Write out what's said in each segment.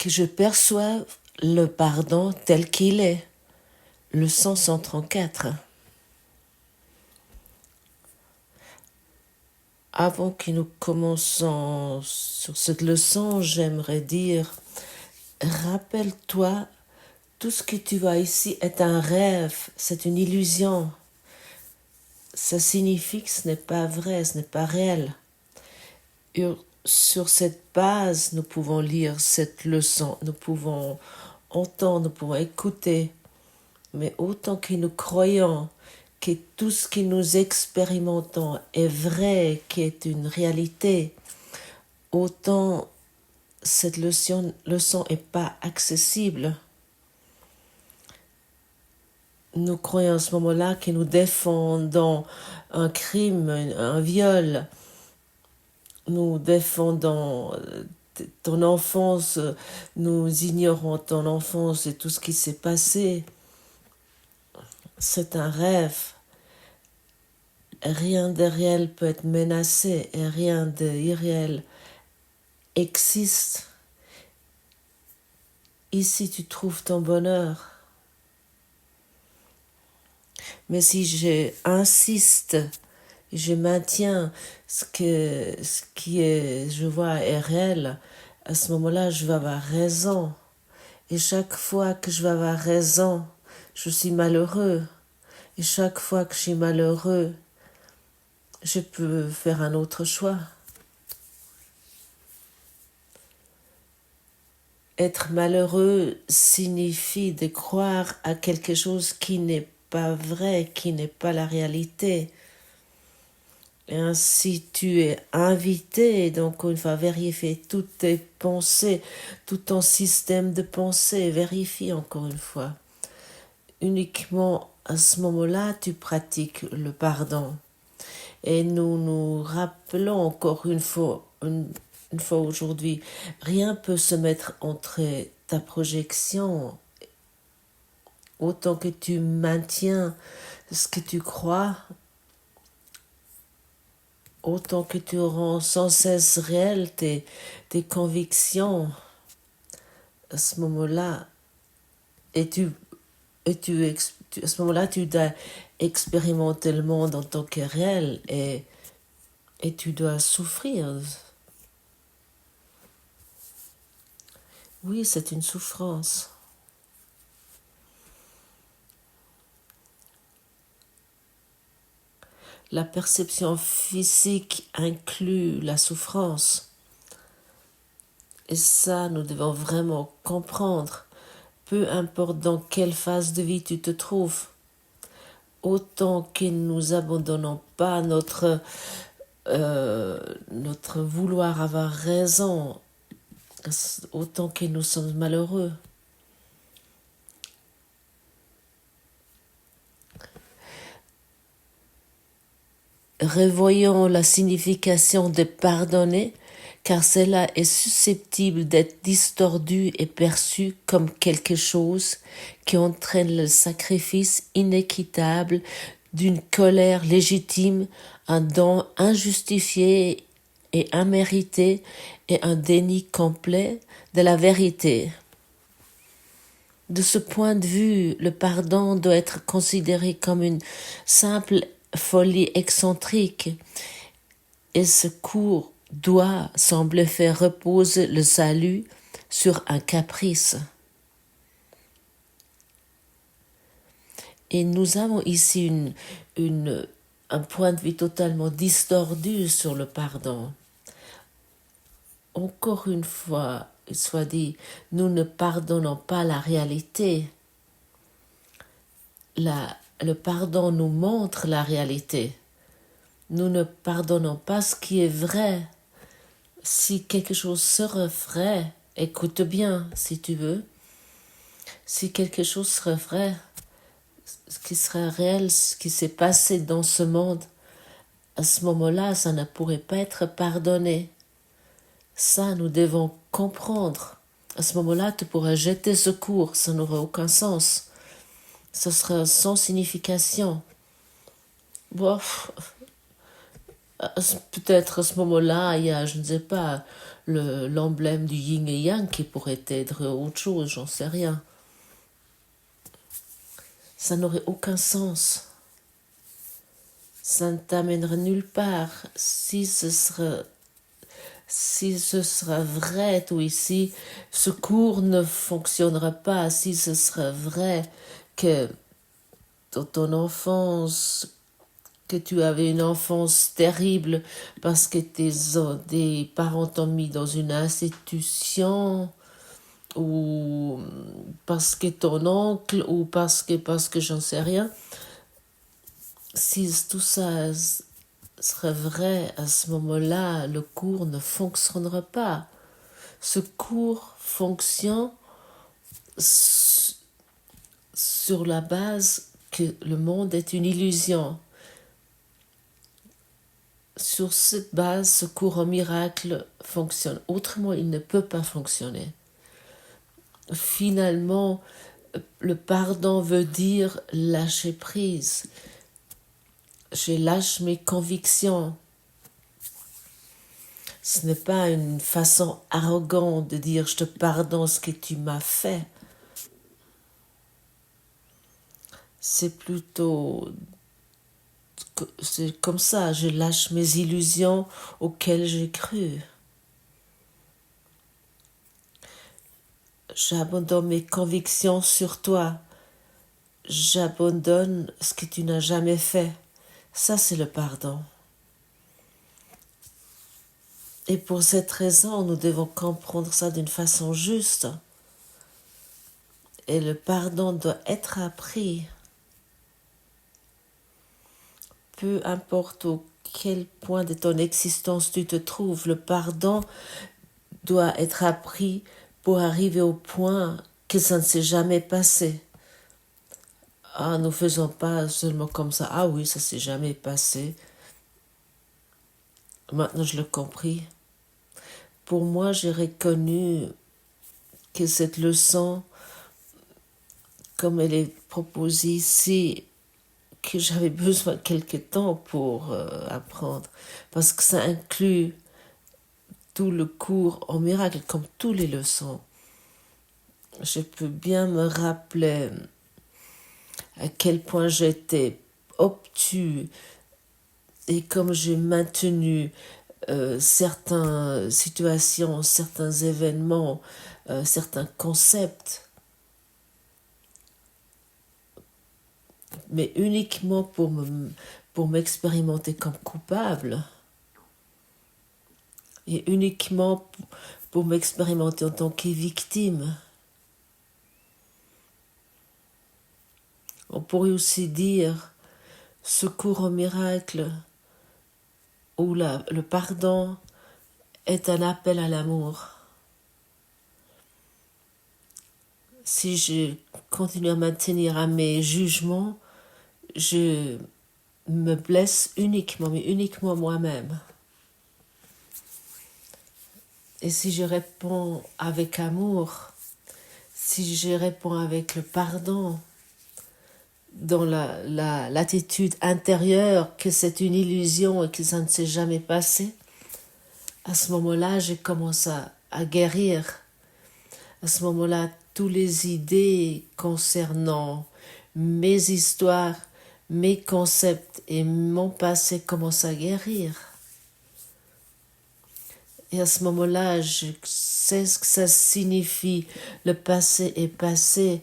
que je perçoive le pardon tel qu'il est. Leçon 134. Avant que nous commençons sur cette leçon, j'aimerais dire, rappelle-toi, tout ce que tu vois ici est un rêve, c'est une illusion. Ça signifie que ce n'est pas vrai, ce n'est pas réel. Et sur cette base, nous pouvons lire cette leçon, nous pouvons entendre, nous pouvons écouter. Mais autant que nous croyons que tout ce que nous expérimentons est vrai, qu'est une réalité, autant cette leçon n'est pas accessible. Nous croyons à ce moment-là que nous défendons un crime, un viol. Nous défendons ton enfance, nous ignorons ton enfance et tout ce qui s'est passé. C'est un rêve. Rien de réel peut être menacé et rien d'irréel existe. Ici, tu trouves ton bonheur. Mais si j'insiste, je maintiens ce qui est, je vois, est réel, à ce moment-là, je vais avoir raison. Et chaque fois que je vais avoir raison, je suis malheureux. Et chaque fois que je suis malheureux, je peux faire un autre choix. Être malheureux signifie de croire à quelque chose qui n'est pas vrai, qui n'est pas la réalité. Et ainsi tu es invité, donc une fois vérifier toutes tes pensées, tout ton système de pensée, vérifie encore une fois. Uniquement à ce moment-là, tu pratiques le pardon. Et nous nous rappelons encore une fois aujourd'hui, rien peut se mettre entre ta projection, autant que tu maintiens ce que tu crois, autant que tu rends sans cesse réel tes convictions, à ce moment-là, à ce moment-là, tu dois expérimenter le monde en tant que réel et tu dois souffrir. Oui, c'est une souffrance. La perception physique inclut la souffrance. Et ça, nous devons vraiment comprendre. Peu importe dans quelle phase de vie tu te trouves, autant que nous abandonnons pas notre vouloir avoir raison, autant que nous sommes malheureux. Revoyons la signification de pardonner, car cela est susceptible d'être distordu et perçu comme quelque chose qui entraîne le sacrifice inéquitable d'une colère légitime, un don injustifié et immérité et un déni complet de la vérité. De ce point de vue, le pardon doit être considéré comme une simple folie excentrique et ce cours doit, semble faire reposer le salut sur un caprice. Et nous avons ici un point de vue totalement distordu sur le pardon. Encore une fois, il soit dit, nous ne pardonnons pas la réalité. Le pardon nous montre la réalité. Nous ne pardonnons pas ce qui est vrai. Si quelque chose serait vrai, écoute bien si tu veux. Si quelque chose serait vrai, ce qui serait réel, ce qui s'est passé dans ce monde, à ce moment-là, ça ne pourrait pas être pardonné. Ça, nous devons comprendre. À ce moment-là, tu pourrais jeter ce cours, ça n'aurait aucun sens. Ce serait sans signification. Bon, peut-être à ce moment-là, il y a, je ne sais pas, l'emblème du yin et yang qui pourrait être autre chose, j'en sais rien. Ça n'aurait aucun sens. Ça ne t'amènerait nulle part. Si ce sera vrai, tout ici, ce cours ne fonctionnera pas. Si ce sera vrai que dans ton enfance, que tu avais une enfance terrible parce que tes parents t'ont mis dans une institution, ou parce que ton oncle, ou parce que j'en sais rien. Si tout ça serait vrai, à ce moment-là, le cours ne fonctionnera pas. Ce cours fonctionne sur la base que le monde est une illusion. Sur cette base, ce cours en miracle fonctionne. Autrement, il ne peut pas fonctionner. Finalement, le pardon veut dire lâcher prise. Je lâche mes convictions. Ce n'est pas une façon arrogante de dire je te pardonne ce que tu m'as fait. C'est comme ça, je lâche mes illusions auxquelles j'ai cru. J'abandonne mes convictions sur toi. J'abandonne ce que tu n'as jamais fait. Ça, c'est le pardon. Et pour cette raison, nous devons comprendre ça d'une façon juste. Et le pardon doit être appris. Peu importe au quel point de ton existence tu te trouves, le pardon doit être appris pour arriver au point que ça ne s'est jamais passé. Ah, nous ne faisons pas seulement comme ça. Ah oui, ça ne s'est jamais passé. Maintenant, je l'ai compris. Pour moi, j'ai reconnu que cette leçon, comme elle est proposée ici, que j'avais besoin de quelques temps pour apprendre, parce que ça inclut tout le cours en miracle, comme toutes les leçons. Je peux bien me rappeler à quel point j'étais obtus et comme j'ai maintenu certaines situations, certains événements, certains concepts, mais uniquement pour m'expérimenter comme coupable et uniquement pour m'expérimenter en tant que victime. On pourrait aussi dire secours au miracle où le pardon est un appel à l'amour. Si je continue à maintenir à mes jugements, je me blesse uniquement, mais uniquement moi-même. Et si je réponds avec amour, si je réponds avec le pardon, dans l'attitude intérieure que c'est une illusion et que ça ne s'est jamais passé, à ce moment-là, je commence à guérir. À ce moment-là, toutes les idées concernant mes histoires, mes concepts et mon passé commencent à guérir. Et à ce moment-là, je sais ce que ça signifie. Le passé est passé.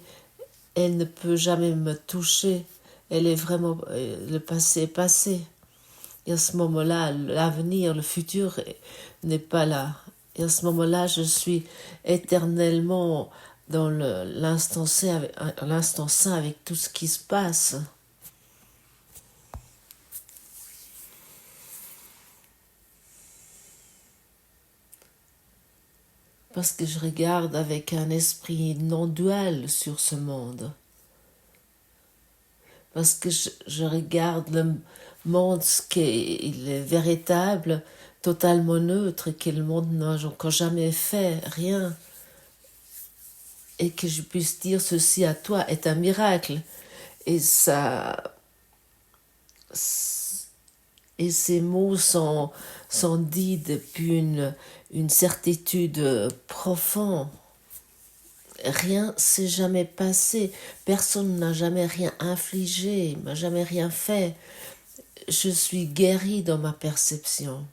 Elle ne peut jamais me toucher. Elle est vraiment... Le passé est passé. Et à ce moment-là, l'avenir, le futur n'est pas là. Et à ce moment-là, je suis éternellement dans l'instant sain avec tout ce qui se passe. Parce que je regarde avec un esprit non-dual sur ce monde. Parce que je regarde le monde, ce qu'il est véritable, totalement neutre, et que le monde n'a encore jamais fait, rien. Et que je puisse dire ceci à toi est un miracle. Et ça Et ces mots sont dits depuis une certitude profonde. Rien s'est jamais passé, personne n'a jamais rien infligé, m'a jamais rien fait. Je suis guérie dans ma perception.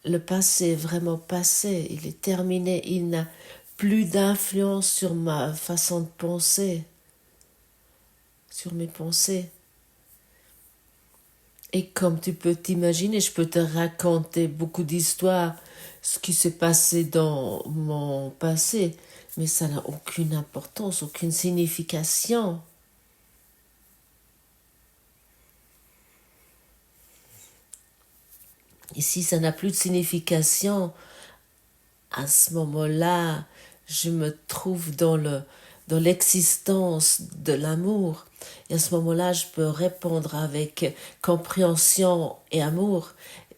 Le passé est vraiment passé, il est terminé, il n'a plus d'influence sur ma façon de penser, sur mes pensées. Et comme tu peux t'imaginer, je peux te raconter beaucoup d'histoires, ce qui s'est passé dans mon passé, mais ça n'a aucune importance, aucune signification. Et si ça n'a plus de signification, à ce moment-là, je me trouve dans l'existence de l'amour. Et à ce moment-là, je peux répondre avec compréhension et amour.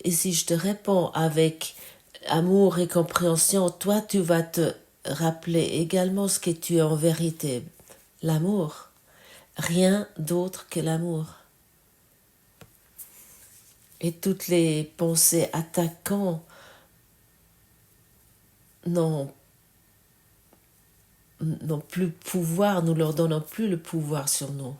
Et si je te réponds avec amour et compréhension, toi, tu vas te rappeler également ce que tu es en vérité, l'amour. Rien d'autre que l'amour. Et toutes les pensées attaquantes n'ont plus pouvoir, nous leur donnons plus le pouvoir sur nous.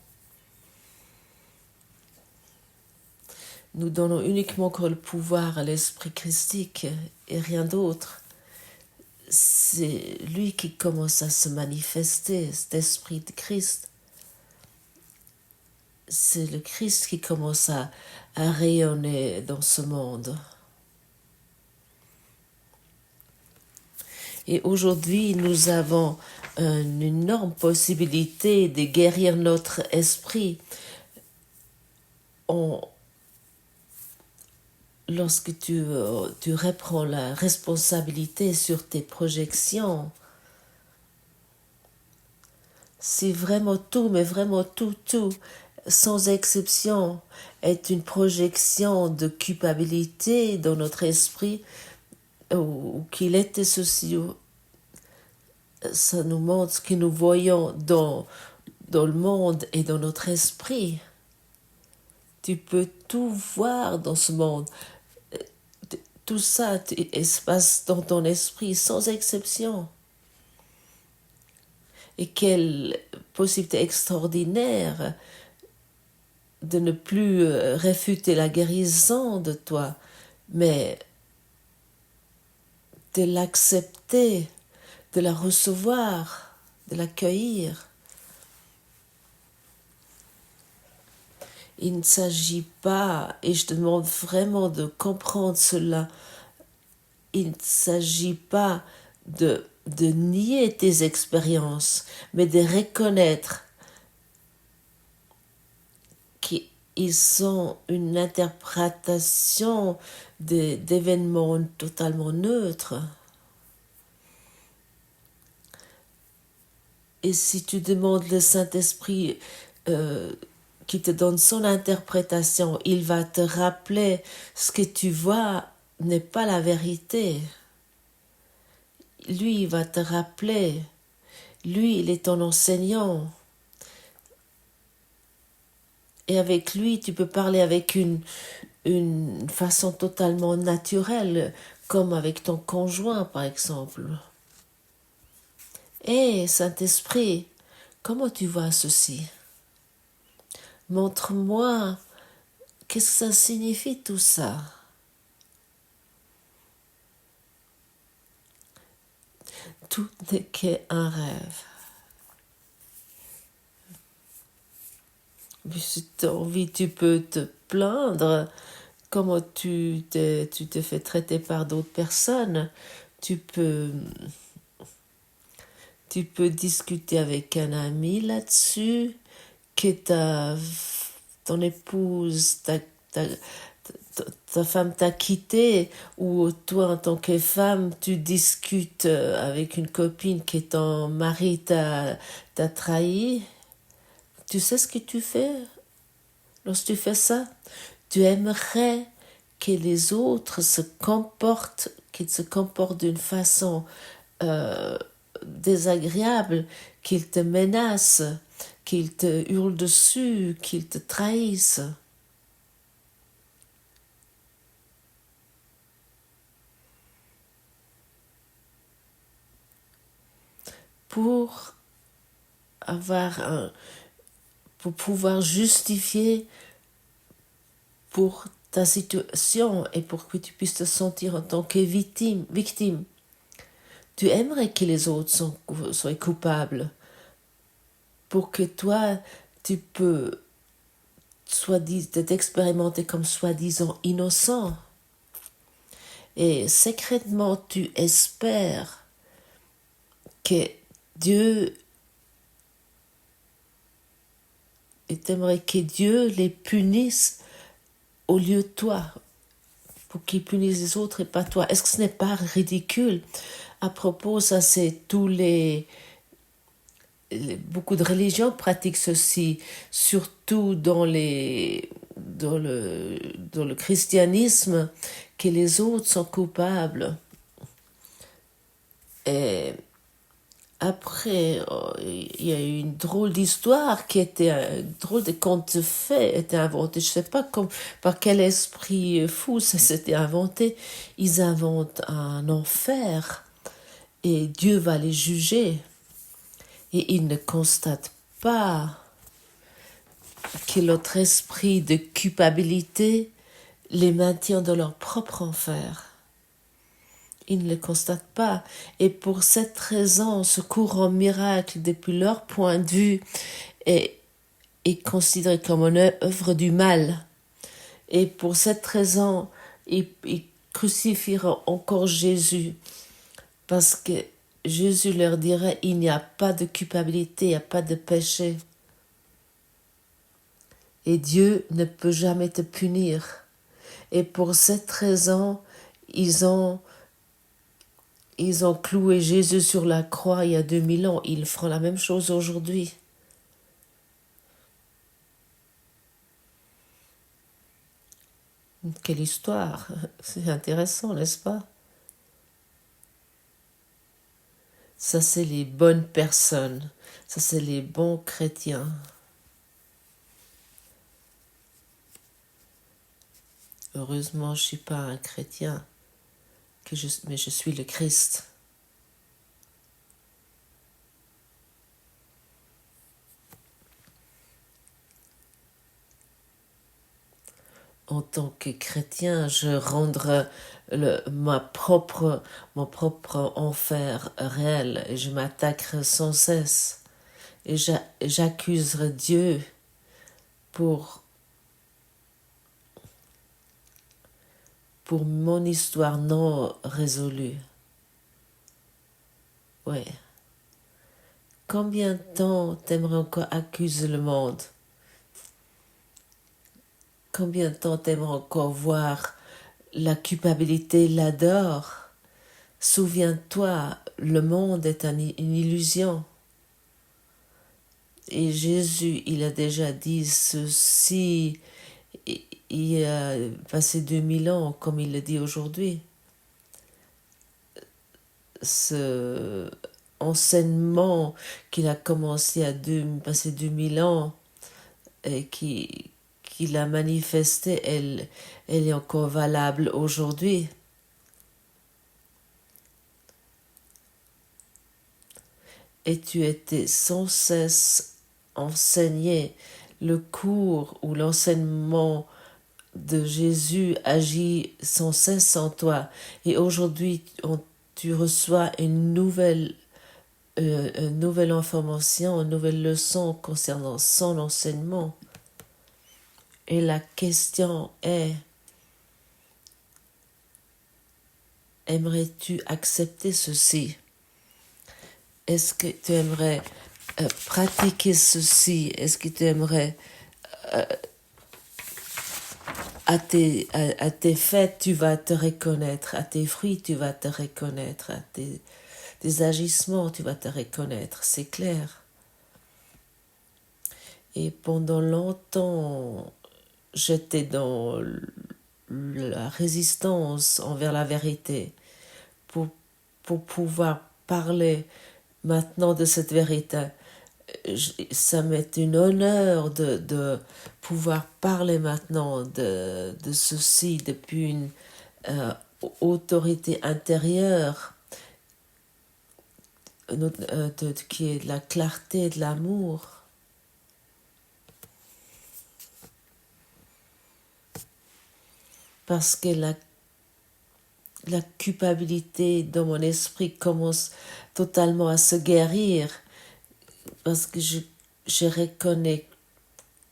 Nous donnons uniquement que le pouvoir à l'esprit christique et rien d'autre. C'est lui qui commence à se manifester, cet esprit de Christ. C'est le Christ qui commence à rayonner dans ce monde. Et aujourd'hui, nous avons une énorme possibilité de guérir notre esprit. Lorsque tu reprends la responsabilité sur tes projections, si vraiment tout, mais vraiment tout, sans exception, est une projection de culpabilité dans notre esprit, ou qu'il était ceci, ça nous montre ce que nous voyons dans le monde et dans notre esprit. Tu peux tout voir dans ce monde. Tout ça se passe dans ton esprit sans exception. Et quelle possibilité extraordinaire de ne plus réfuter la guérison de toi, mais de l'accepter, de la recevoir, de l'accueillir. Il ne s'agit pas, et je te demande vraiment de comprendre cela, il ne s'agit pas de nier tes expériences, mais de reconnaître qu'ils sont une interprétation d'événements totalement neutres. Et si tu demandes le Saint-Esprit qui te donne son interprétation, il va te rappeler ce que tu vois n'est pas la vérité. Lui, il va te rappeler. Lui, il est ton enseignant. Et avec lui, tu peux parler avec une façon totalement naturelle, comme avec ton conjoint, par exemple. Hé, Saint-Esprit, comment tu vois ceci? Montre-moi, qu'est-ce que ça signifie tout ça? Tout n'est qu'un rêve. Mais si tu as envie, tu peux te plaindre comment tu te fais traiter par d'autres personnes. Tu peux discuter avec un ami là-dessus, que ton épouse, ta femme t'a quitté, ou toi en tant que femme, tu discutes avec une copine que ton mari t'a trahi. Tu sais ce que tu fais lorsque tu fais ça? Tu aimerais que les autres qu'ils se comportent d'une façon désagréable, qu'ils te menacent, qu'ils te hurlent dessus, qu'ils te trahissent. pour pour pouvoir justifier pour ta situation et pour que tu puisses te sentir en tant que victime. Tu aimerais que les autres soient coupables pour que toi, tu peux t'expérimenter comme soi-disant innocent. Et secrètement, tu espères que Dieu, et t'aimerais que Dieu les punisse au lieu de toi, pour qu'ils punissent les autres et pas toi. Est-ce que ce n'est pas ridicule? À propos, ça c'est beaucoup de religions pratiquent ceci, surtout dans le christianisme, que les autres sont coupables. Et après, il y a eu une drôle d'histoire un drôle de conte de fées était inventé. Je ne sais pas par quel esprit fou ça s'était inventé. Ils inventent un enfer et Dieu va les juger. Et ils ne constatent pas que notre esprit de culpabilité les maintient dans leur propre enfer. Ils ne le constatent pas. Et pour cette raison, ce courant miracle, depuis leur point de vue, est considéré comme une œuvre du mal. Et pour cette raison, ils crucifieront encore Jésus. Parce que Jésus leur dirait, il n'y a pas de culpabilité, il n'y a pas de péché. Et Dieu ne peut jamais te punir. Et pour cette raison, ils ont cloué Jésus sur la croix il y a 2000 ans. Ils feront la même chose aujourd'hui. Quelle histoire! C'est intéressant, n'est-ce pas? Ça, c'est les bonnes personnes. Ça, c'est les bons chrétiens. Heureusement, je ne suis pas un chrétien, mais je suis le Christ. En tant que chrétien, je rendrai mon propre enfer réel et je m'attaquerai sans cesse et j'accuserai Dieu pour mon histoire non résolue. Ouais. Combien de temps t'aimerais encore accuser le monde? Combien de temps t'aimerais encore voir la culpabilité l'adore? Souviens-toi, le monde est une illusion. Et Jésus, il a déjà dit ceci, il a passé 2000 ans, comme il le dit aujourd'hui. Ce enseignement qu'il a commencé à passer 2000 ans et qu'il a manifesté, elle est encore valable aujourd'hui. Et tu étais sans cesse enseigné le cours ou l'enseignement de Jésus agit sans cesse en toi. Et aujourd'hui, tu reçois une nouvelle information, une nouvelle leçon concernant son enseignement. Et la question est, aimerais-tu accepter ceci? Est-ce que tu aimerais pratiquer ceci? Est-ce que tu aimerais à tes fêtes, tu vas te reconnaître, à tes fruits, tu vas te reconnaître, à tes agissements, tu vas te reconnaître, c'est clair. Et pendant longtemps, j'étais dans la résistance envers la vérité pour pouvoir parler maintenant de cette vérité. Ça m'est un honneur de pouvoir parler maintenant de ceci depuis une autorité intérieure qui est de la clarté, de l'amour. Parce que la culpabilité dans mon esprit commence totalement à se guérir. Parce que je reconnais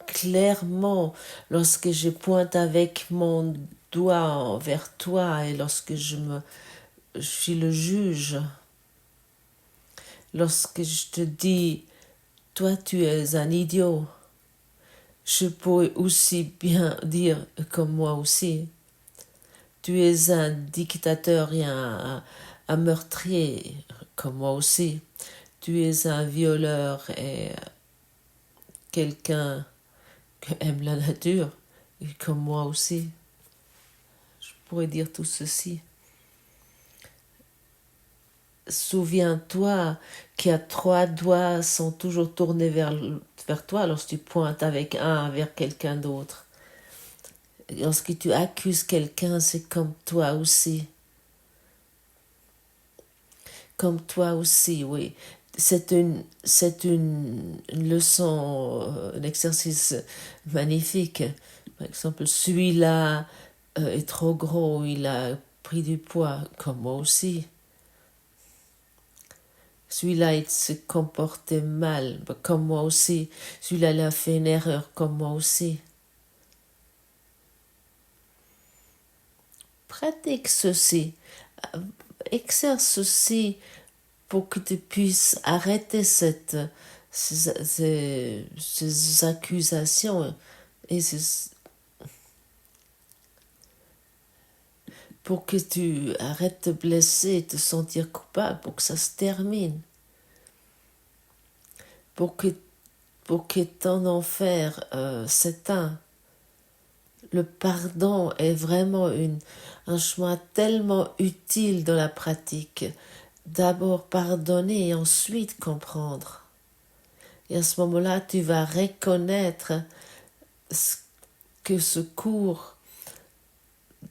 clairement lorsque je pointe avec mon doigt vers toi et lorsque je suis le juge. Lorsque je te dis, toi tu es un idiot, je pourrais aussi bien dire comme moi aussi, tu es un dictateur et un meurtrier comme moi aussi, tu es un violeur et quelqu'un qui aime la nature comme moi aussi. Je pourrais dire tout ceci. Souviens-toi qu'il y a 3 doigts sont toujours tournés vers toi lorsque tu pointes avec un vers quelqu'un d'autre. Lorsque tu accuses quelqu'un, c'est comme toi aussi. Comme toi aussi, oui. C'est une leçon, un exercice magnifique. Par exemple, celui-là est trop gros, il a pris du poids, comme moi aussi. Celui-là, il se comportait mal, comme moi aussi. Celui-là, il a fait une erreur, comme moi aussi. Pratique ceci. Exerce ceci pour que tu puisses arrêter ces accusations et pour que tu arrêtes de blesser, de te sentir coupable, pour que ça se termine. Pour que ton enfer s'éteint. Le pardon est vraiment un chemin tellement utile dans la pratique. D'abord pardonner et ensuite comprendre. Et à ce moment-là, tu vas reconnaître que ce cours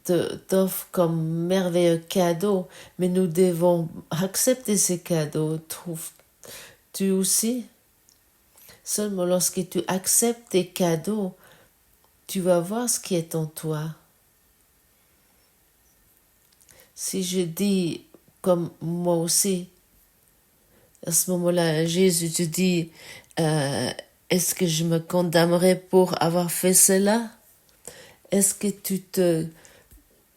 t'offre comme merveilleux cadeau, mais nous devons accepter ces cadeaux. Trouves-tu aussi? Seulement lorsque tu acceptes tes cadeaux, tu vas voir ce qui est en toi. Si je dis comme moi aussi, à ce moment-là, Jésus te dit, est-ce que je me condamnerai pour avoir fait cela? Est-ce que tu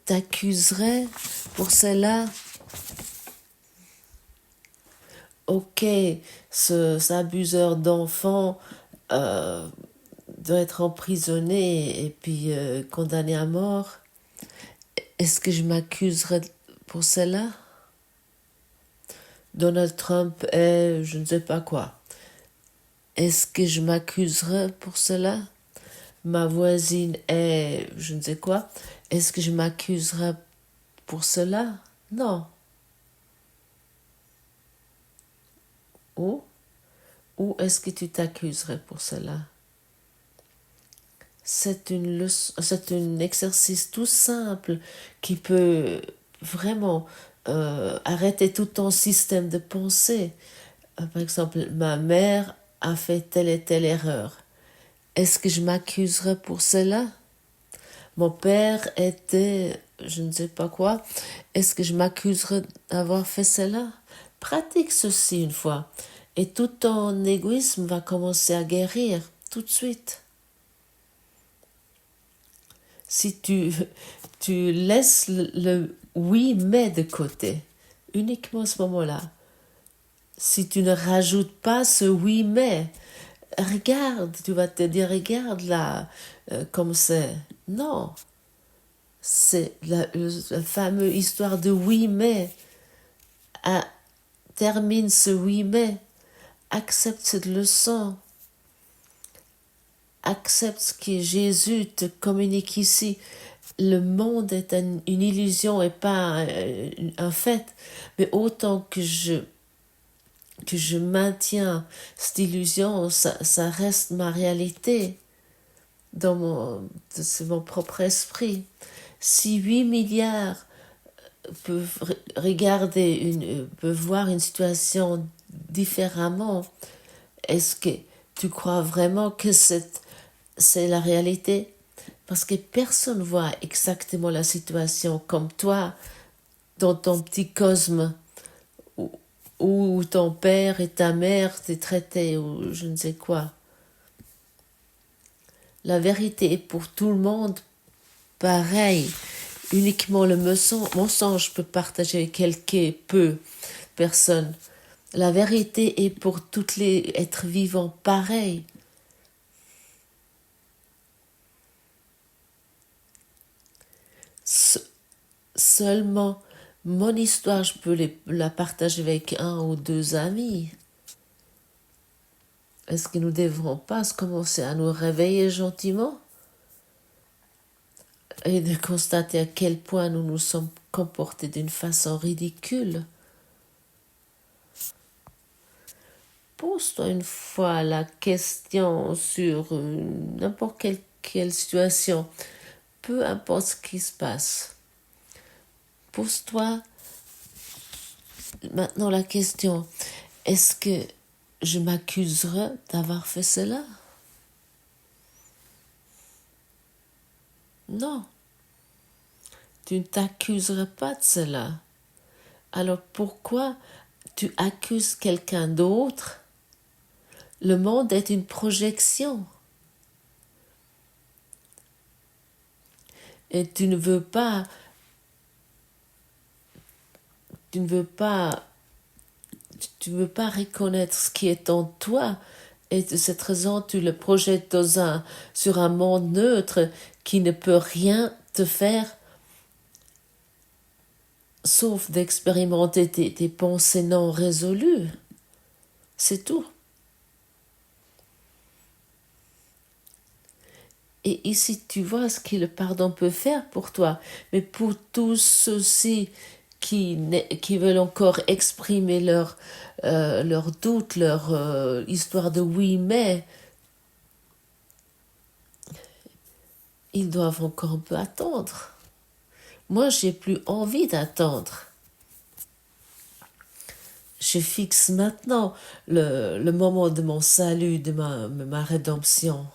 t'accuserais pour cela? Ok, cet abuseur d'enfants doit être emprisonné et puis condamné à mort. Est-ce que je m'accuserais pour cela? Donald Trump est je ne sais pas quoi. Est-ce que je m'accuserais pour cela? Ma voisine est je ne sais quoi. Est-ce que je m'accuserais pour cela? Non. Ou est-ce que tu t'accuserais pour cela? C'est un exercice tout simple qui peut vraiment arrêter tout ton système de pensée. Par exemple, ma mère a fait telle et telle erreur. Est-ce que je m'accuserais pour cela? Mon père était je ne sais pas quoi. Est-ce que je m'accuserais d'avoir fait cela? Pratique ceci une fois et tout ton égoïsme va commencer à guérir tout de suite. Si tu laisses le oui mais de côté, uniquement à ce moment-là, si tu ne rajoutes pas ce oui mais, regarde, tu vas te dire regarde là, comme c'est. Non, c'est la fameuse histoire de oui mais. Termine ce oui mais, accepte cette leçon. Accepte ce que Jésus te communique ici. Le monde est une illusion et pas un fait. Mais autant que je maintiens cette illusion, ça reste ma réalité. C'est mon propre esprit. Si 8 milliards peuvent voir une situation différemment. Est-ce que tu crois vraiment que c'est la réalité? Parce que personne voit exactement la situation comme toi dans ton petit cosme où ton père et ta mère t'est traité ou je ne sais quoi. La vérité est pour tout le monde pareil. Uniquement le mensonge peut partager avec quelques peu personnes. La vérité est pour tous les êtres vivants pareil. Seulement, mon histoire, je peux la partager avec un ou deux amis. Est-ce que nous ne devrons pas commencer à nous réveiller gentiment et de constater à quel point nous nous sommes comportés d'une façon ridicule? Pose-toi une fois la question sur n'importe quelle situation, peu importe ce qui se passe. Pose-toi maintenant la question, est-ce que je m'accuserai d'avoir fait cela? Non, tu ne t'accuseras pas de cela. Alors pourquoi tu accuses quelqu'un d'autre? Le monde est une projection. Et tu ne veux pas reconnaître ce qui est en toi. Et de cette raison, tu le projettes sur un monde neutre qui ne peut rien te faire sauf d'expérimenter tes pensées non résolues. C'est tout. Et ici, tu vois ce que le pardon peut faire pour toi. Mais pour tous ceux-ci qui veulent encore exprimer leurs doutes, leur histoire de oui, mais, ils doivent encore un peu attendre. Moi, j'ai plus envie d'attendre. Je fixe maintenant le moment de mon salut, de ma rédemption.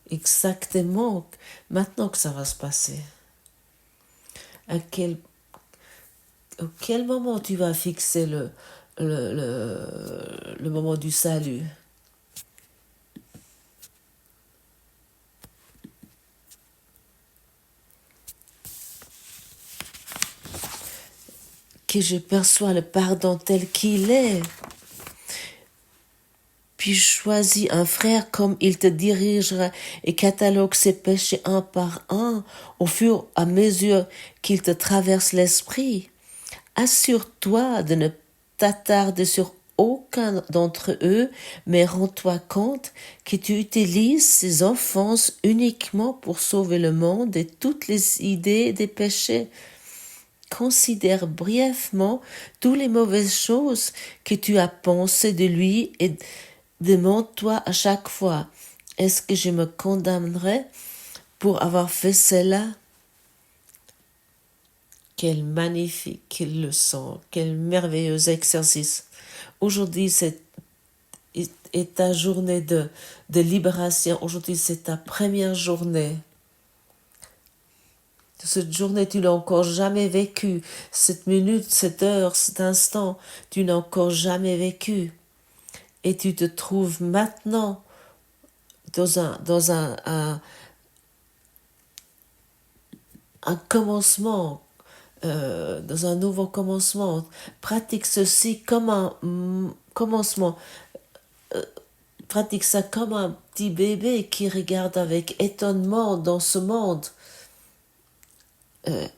Exactement maintenant que ça va se passer. Quel moment tu vas fixer le moment du salut? Que je perçois le pardon tel qu'il est. Puis choisis un frère comme il te dirigera et catalogue ses péchés un par un au fur et à mesure qu'il te traverse l'esprit. Assure-toi de ne t'attarder sur aucun d'entre eux, mais rends-toi compte que tu utilises ces offenses uniquement pour sauver le monde de toutes les idées des péchés. Considère brièvement toutes les mauvaises choses que tu as pensées de lui et demande-toi à chaque fois, est-ce que je me condamnerai pour avoir fait cela? Quelle magnifique leçon, quel merveilleux exercice. Aujourd'hui, est ta journée de libération. Aujourd'hui, c'est ta première journée. Cette journée, tu n'as encore jamais vécu. Cette minute, cette heure, cet instant, tu n'as encore jamais vécu. Et tu te trouves maintenant dans un commencement, dans un nouveau commencement. Pratique ceci comme un commencement. Pratique ça comme un petit bébé qui regarde avec étonnement dans ce monde.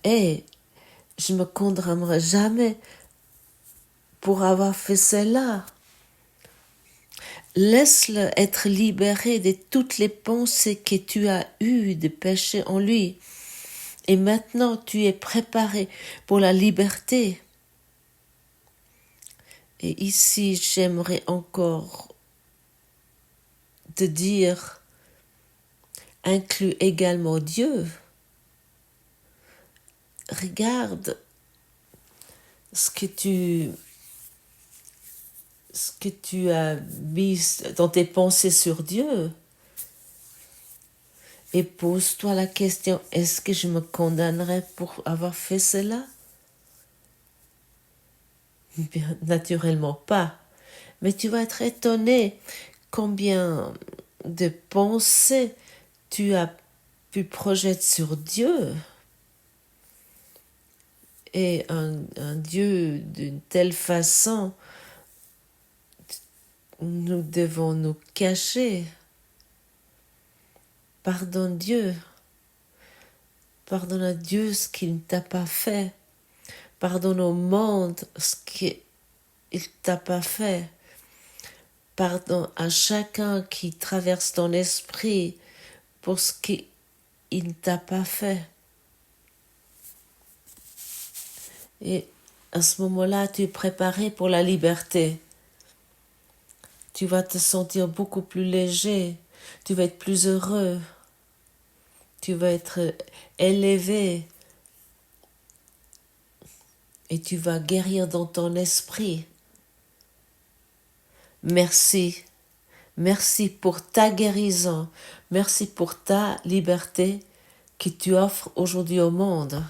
Et je me condamnerai jamais pour avoir fait cela. Laisse-le être libéré de toutes les pensées que tu as eues de péché en lui. Et maintenant, tu es préparé pour la liberté. Et ici, j'aimerais encore te dire, inclus également Dieu. Regarde ce ce que tu as mis dans tes pensées sur Dieu. Et pose-toi la question, est-ce que je me condamnerais pour avoir fait cela? Bien, naturellement pas. Mais tu vas être étonné combien de pensées tu as pu projeter sur Dieu. Et un Dieu d'une telle façon, nous devons nous cacher. Pardonne Dieu. Pardonne à Dieu ce qu'il ne t'a pas fait. Pardonne au monde ce qu'il ne t'a pas fait. Pardonne à chacun qui traverse ton esprit pour ce qu'il ne t'a pas fait. Et à ce moment-là, tu es préparé pour la liberté. Tu vas te sentir beaucoup plus léger. Tu vas être plus heureux. Tu vas être élevé. Et tu vas guérir dans ton esprit. Merci. Merci pour ta guérison. Merci pour ta liberté que tu offres aujourd'hui au monde.